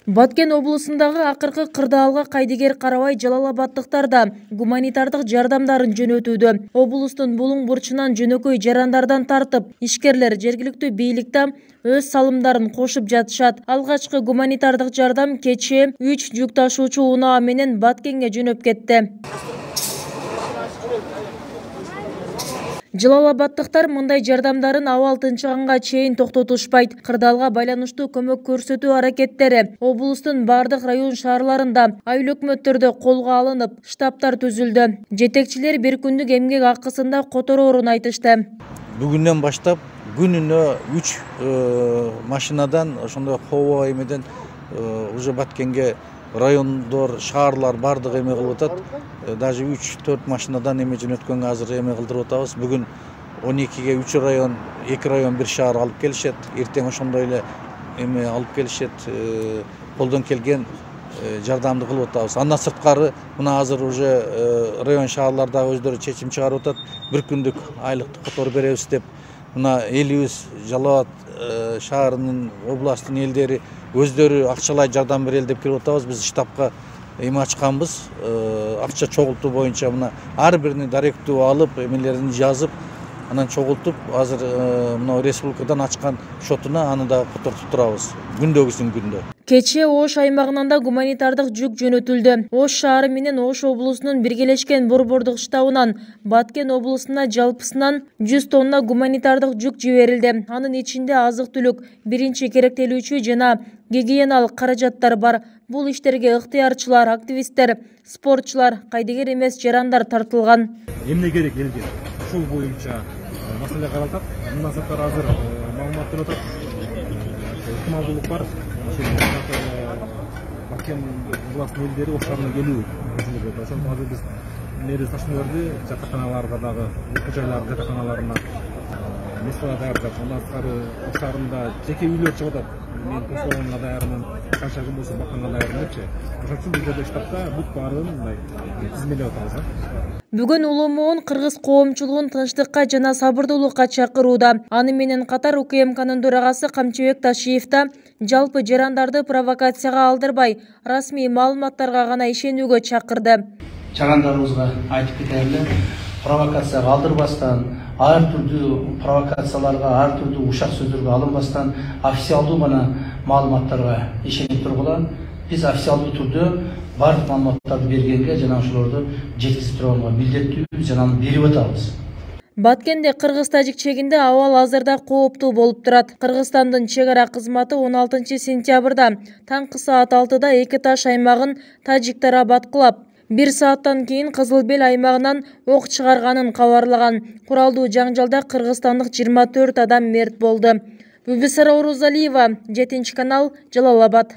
Баткен облысындағы акыркы кырдаалга кайдыгер карабай жалалабаттыктар да гуманитардык жардамдарын жөнөтүүдө. Облустун булуң бурчунан жөнөкөй жарандардан тартып, ишкерлер жергиликтүү бийликте өз салымдарын кошуп жатышат. Алгачкы гуманитардык жардам кечээ 3 жүк ташуучу унаа менен Баткенге жөнөп кетти. Жалалабаттыктар мындай жардамдарын абал тынчыганга чейин токтотушпайт. Кырдаалга байланыштуу көмөк көрсөтүү аракеттери облустун бардык район шаарларында айыл өкмөттөрдө колго алынып, штабтар түзүлдү. Жетекчилер бир күндүк эмгек акысында котороорун айтышты. Бүгүнөн баштап күнүнө 3 машинадан ошондой хоо эмеден уже Баткенге райондор, шаарлар бардык эме кылып атат. Даже 3-4 машинадан эме жөнөткөнгө азыр эме кылдырып атабыз. Бүгүн 12-ге 3 район, 2 район, 1 шаар алып келишет. Эртең ошондой эле эме алып келишет. Колдон келген жардамды кылып атабыз. Андан сырткары мына азыр уже район шаарлардагы өздөрү чечим чыгарып атат. Бир күндүк айлыктык которуп беребиз деп. Мына элибиз Жалал Абад шаарынын, областтын элдери өздөрү акчалай жардам берели деп кирип атабыз. Биз штабка эме ачканбыз. Акча чогултуу боюнча мына ар бирини даректүү алып, эмелерин жазып, анан чогултуп, азыр мына республикадан ачкан шотуна аны да котортуп турабыз. Күндөгүсүн күндө. Кечээ Ош аймагынан да гуманитардык жүк жөнөтүлдү. Ош шаары менен Ош облусунун биргелешкен борбордук штабынан Баткен облусуна жалпысынан 100 тонна гуманитардык жүк жиберилди. Анын ичинде азык-түлүк, биринчи керектелүүчү жана гигиеналык каражаттар бар. Бул иштерге ыктыярчылар, активисттер, спортчулар, кайдыгер эмес жарандар тартылган. Эмне керек элге? Ушул боюнча маселе каралат. Мындан сырткары азыр маалыматтар атат. Ыктымалдуулук бар. Баткен областынын элдери Ош шаарына келүү. Ошондо азыр биз мэрия стационарды, жатаканаларга дагы, окуу жайлардын жатаканаларына место даярдап, андан сырткары Ош шаарында жеке үйлөр чыгып атат. Мен Косоонга даярмын, канча күн болсо Баканга даярмын депчи. Ошон үчүн биздерде штабта бүт баарын мындай тизмелеп атабыз. Бүгүн улуу моон кыргыз коомчулугун тынчтыкка жана сабырдуулукка чакырууда. Аны менен катар УКМКнын төрагасы Камчыбек Ташиев да жалпы жарандарды провокацияга алдырбай, расмий маалыматтарга гана ишенүүгө чакырды. Жарандарыбызга айтып кетели, провокацияга алдырбастан, ар түрдүү провокацияларга, ар түрдүү ушак сөздөргө алынбастан, официалдуу гана маалыматтарга ишенип тургула. Биз официалдуу түрдө бардык маалыматтарды бергенге жана ошолорду жеткизип турганга милдеттүүбүз жана аны берип атабыз. Баткенде кыргыз-тажик чегинде абал азырда кооптуу болуп турат. Кыргызстандын чек ара кызматы 16 сентябрда таңкы саат 6-да Эки Таш аймагын тажиктер абаткылап, 1 сааттан кийин Кызыл Бел аймагынан ок чыгарганын кабарлаган. Куралдуу жаңжалда кыргызстандык 24 адам мерт болду. Бүбүсара Орозалиева, 7 канал, Жалал Абад.